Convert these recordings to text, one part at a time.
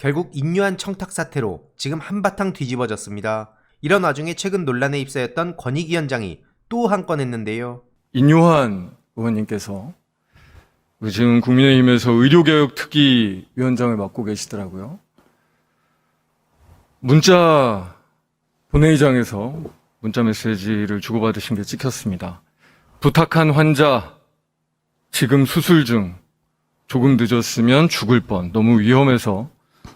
결국 인류한 청탁 사태로 지금 한바탕 뒤집어졌습니다. 이런 와중에 최근 논란에 휩싸였던 권익위원장이 또 한 건 했는데요. 인요한 의원님께서 지금 국민의힘에서 의료개혁 특위위원장을 맡고 계시더라고요. 문자 본회의장에서 문자 메시지를 주고받으신 게 찍혔습니다. 부탁한 환자, 지금 수술 중, 조금 늦었으면 죽을 뻔, 너무 위험해서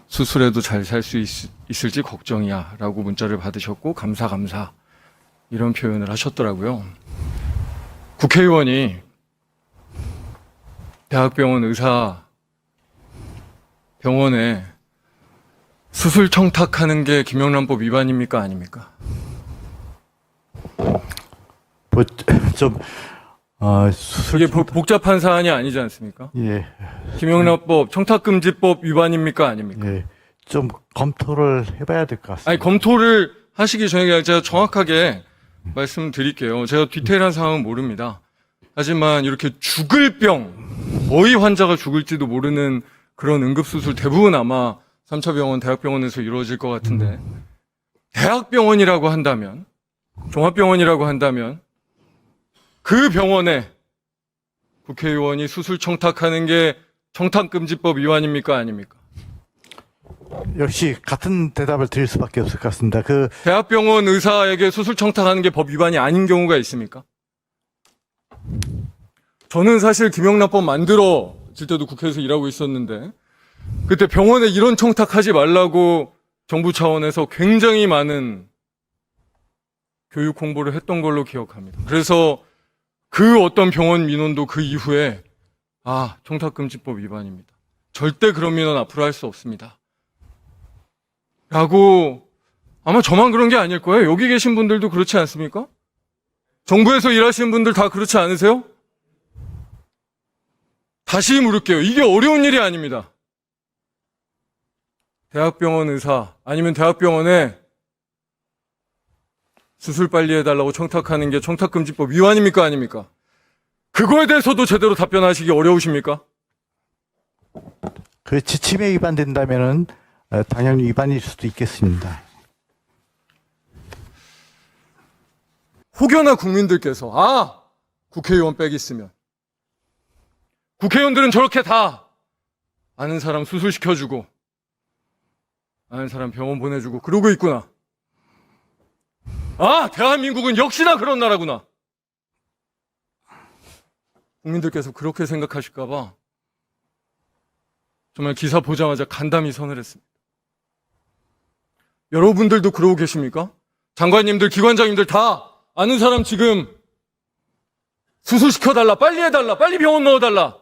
수술해도 잘 살 수 있을지 걱정이야 라고 문자를 받으셨고 감사 이런 표현을 하셨더라고요. 국회의원이 대학병원 의사 병원에 수술 청탁하는 게 김영란법 위반입니까 아닙니까? 이게 복잡한 사안이 아니지 않습니까? 예. 김영란법 청탁금지법 위반입니까 아닙니까? 예. 좀 검토를 해봐야 될 것 같습니다. 아니 검토를 하시기 전에 제가 정확하게 말씀드릴게요. 제가 디테일한 상황은 모릅니다. 하지만 이렇게 죽을 병, 거의 환자가 죽을지도 모르는 그런 응급수술 대부분 아마 3차 병원, 대학병원에서 이루어질 것 같은데 대학병원이라고 한다면, 종합병원이라고 한다면 그 병원에 국회의원이 수술 청탁하는 게 청탁금지법 위반입니까 아닙니까? 역시 같은 대답을 드릴 수밖에 없을 것 같습니다. 대학병원 의사에게 수술 청탁하는 게 법 위반이 아닌 경우가 있습니까? 저는 사실 김영란법 만들어질 때도 국회에서 일하고 있었는데 그때 병원에 이런 청탁하지 말라고 정부 차원에서 굉장히 많은 교육 홍보를 했던 걸로 기억합니다. 그래서 그 어떤 병원 민원도 그 이후에 청탁금지법 위반입니다. 절대 그런 민원 앞으로 할 수 없습니다. 라고 아마 저만 그런 게 아닐 거예요. 여기 계신 분들도 그렇지 않습니까? 정부에서 일하시는 분들 다 그렇지 않으세요? 다시 물을게요. 이게 어려운 일이 아닙니다. 대학병원 의사 아니면 대학병원에 수술 빨리 해달라고 청탁하는 게 청탁금지법 위반입니까 아닙니까? 그거에 대해서도 제대로 답변하시기 어려우십니까? 그 지침에 위반된다면은 당연히 위반일 수도 있겠습니다. 혹여나 국민들께서 국회의원 빽 있으면 국회의원들은 저렇게 다 아는 사람 수술시켜주고 아는 사람 병원 보내주고 그러고 있구나. 대한민국은 역시나 그런 나라구나. 국민들께서 그렇게 생각하실까봐 정말 기사 보자마자 간담이 서늘했습니다. 여러분들도 그러고 계십니까? 장관님들, 기관장님들 다 아는 사람 지금 수술시켜달라, 빨리 해달라, 빨리 병원 넣어달라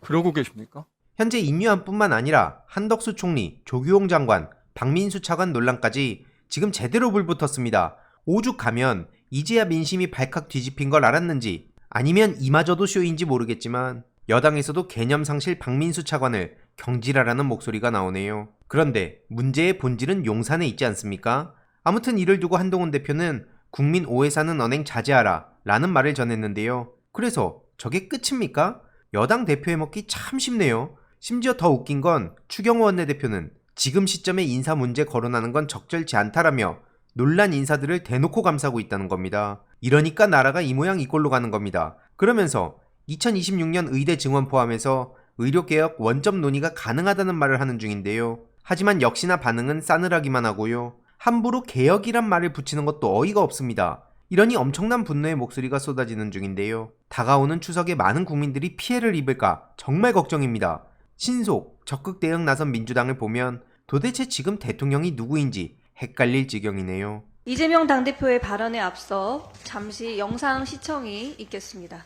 그러고 계십니까? 현재 인유한뿐만 아니라 한덕수 총리, 조규용 장관, 박민수 차관 논란까지 지금 제대로 불붙었습니다. 오죽 가면 이제야 민심이 발칵 뒤집힌 걸 알았는지 아니면 이마저도 쇼인지 모르겠지만 여당에서도 개념 상실 박민수 차관을 경질하라는 목소리가 나오네요. 그런데 문제의 본질은 용산에 있지 않습니까? 아무튼 이를 두고 한동훈 대표는 국민 오해 사는 언행 자제하라 라는 말을 전했는데요. 그래서 저게 끝입니까? 여당 대표에 먹기 참 쉽네요. 심지어 더 웃긴 건 추경호 원내대표는 지금 시점에 인사 문제 거론하는 건 적절치 않다라며 논란 인사들을 대놓고 감싸고 있다는 겁니다. 이러니까 나라가 이 모양 이 꼴로 가는 겁니다. 그러면서 2026년 의대 증원 포함해서 의료개혁 원점 논의가 가능하다는 말을 하는 중인데요. 하지만 역시나 반응은 싸늘하기만 하고요. 함부로 개혁이란 말을 붙이는 것도 어이가 없습니다. 이러니 엄청난 분노의 목소리가 쏟아지는 중인데요. 다가오는 추석에 많은 국민들이 피해를 입을까 정말 걱정입니다. 신속, 적극 대응 나선 민주당을 보면 도대체 지금 대통령이 누구인지 헷갈릴 지경이네요. 이재명 당대표의 발언에 앞서 잠시 영상 시청이 있겠습니다.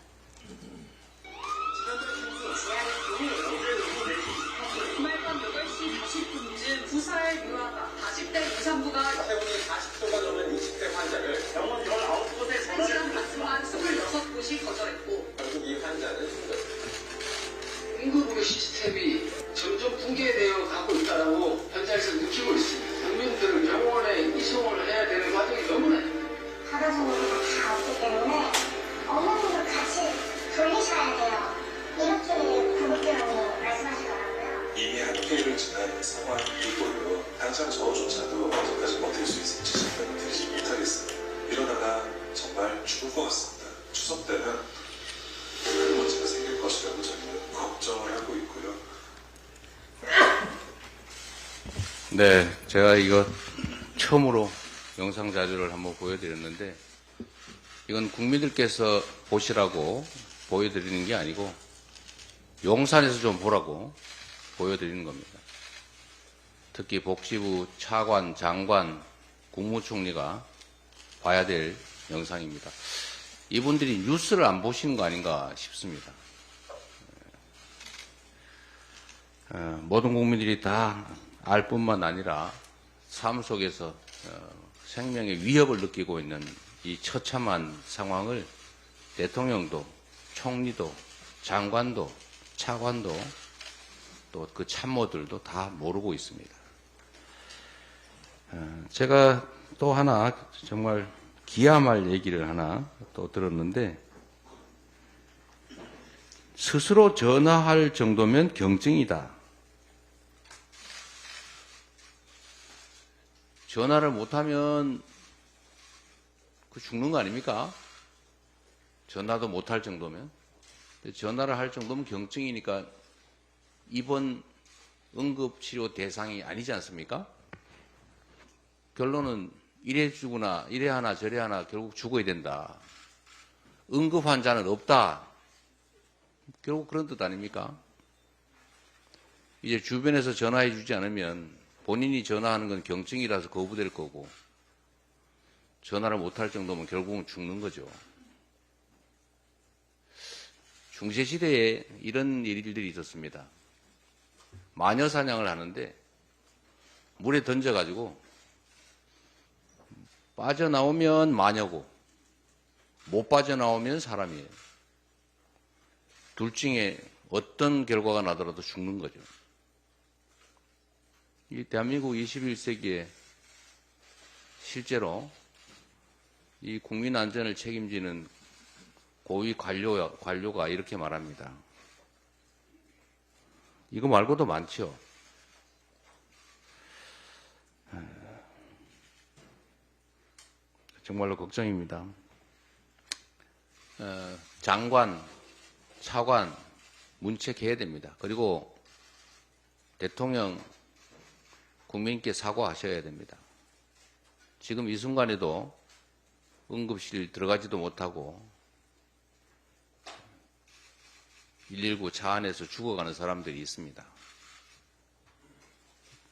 주말 밤 8시 40분쯤 부사의 유아가 40대 부산부가 태국이 40도가 넘는 20대 환자를 병원 19곳에 1시간 갔지만 26곳이 거절했고 결국 이 환자는 숨졌습니다. 응급의료 시스템이 점점 붕괴되어 가고 있다고 현장에서 느끼고 있습니다. 국민들을 병원에 이송을 해야 되는 과정이 너무나 가가지고 다 왔기 때문에 어머님도 같이 가장 저조차도 언제까지 버틸 수 있을지 생각을 드리지 못하겠어요. 이러다가 정말 죽을 것 같습니다. 추석 때는 큰 문제가 생길 것이라고 저희는 걱정을 하고 있고요. 네, 제가 이거 처음으로 영상 자료를 한번 보여드렸는데 이건 국민들께서 보시라고 보여드리는 게 아니고 용산에서 좀 보라고 보여드리는 겁니다. 특히 복지부 차관, 장관, 국무총리가 봐야 될 영상입니다. 이분들이 뉴스를 안 보시는 거 아닌가 싶습니다. 모든 국민들이 다 알 뿐만 아니라 삶 속에서 생명의 위협을 느끼고 있는 이 처참한 상황을 대통령도, 총리도, 장관도, 차관도 또 그 참모들도 다 모르고 있습니다. 제가 또 하나 정말 기함할 얘기를 하나 또 들었는데 스스로 전화할 정도면 경증이다. 전화를 못하면 그 죽는 거 아닙니까? 전화도 못할 정도면. 전화를 할 정도면 경증이니까 입원 응급치료 대상이 아니지 않습니까? 결론은 이래 죽으나 이래 하나 저래 하나 결국 죽어야 된다. 응급 환자는 없다. 결국 그런 뜻 아닙니까? 이제 주변에서 전화해 주지 않으면 본인이 전화하는 건 경증이라서 거부될 거고 전화를 못할 정도면 결국은 죽는 거죠. 중세시대에 이런 일들이 있었습니다. 마녀 사냥을 하는데 물에 던져가지고 빠져나오면 마녀고 못 빠져나오면 사람이에요. 둘 중에 어떤 결과가 나더라도 죽는 거죠. 이 대한민국 21세기에 실제로 이 국민 안전을 책임지는 고위 관료가 이렇게 말합니다. 이거 말고도 많죠. 정말로 걱정입니다. 장관, 차관 문책해야 됩니다. 그리고 대통령 국민께 사과하셔야 됩니다. 지금 이 순간에도 응급실 들어가지도 못하고 119 차 안에서 죽어가는 사람들이 있습니다.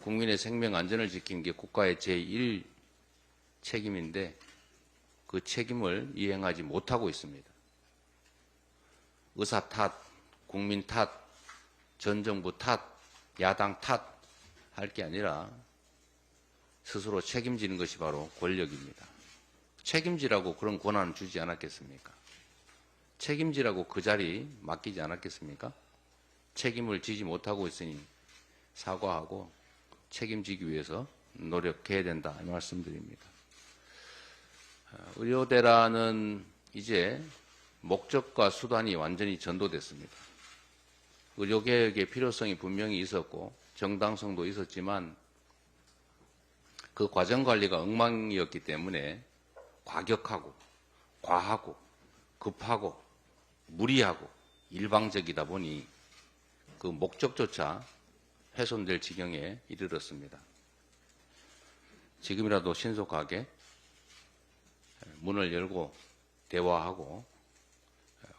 국민의 생명 안전을 지키는 게 국가의 제1 책임인데 그 책임을 이행하지 못하고 있습니다. 의사 탓, 국민 탓, 전 정부 탓, 야당 탓 할 게 아니라 스스로 책임지는 것이 바로 권력입니다. 책임지라고 그런 권한을 주지 않았겠습니까? 책임지라고 그 자리 맡기지 않았겠습니까? 책임을 지지 못하고 있으니 사과하고 책임지기 위해서 노력해야 된다 이 말씀드립니다. 의료대라는 이제 목적과 수단이 완전히 전도됐습니다. 의료개혁의 필요성이 분명히 있었고 정당성도 있었지만 그 과정관리가 엉망이었기 때문에 과격하고 과하고 급하고 무리하고 일방적이다 보니 그 목적조차 훼손될 지경에 이르렀습니다. 지금이라도 신속하게 문을 열고 대화하고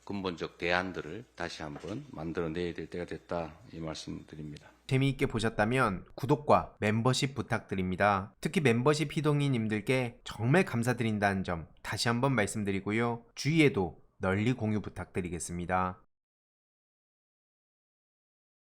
근본적 대안들을 다시 한번 만들어내야 될 때가 됐다 이 말씀드립니다. 재미있게 보셨다면 구독과 멤버십 부탁드립니다. 특히 멤버십 희동이님들께 정말 감사드린다는 점 다시 한번 말씀드리고요. 주위에도 널리 공유 부탁드리겠습니다.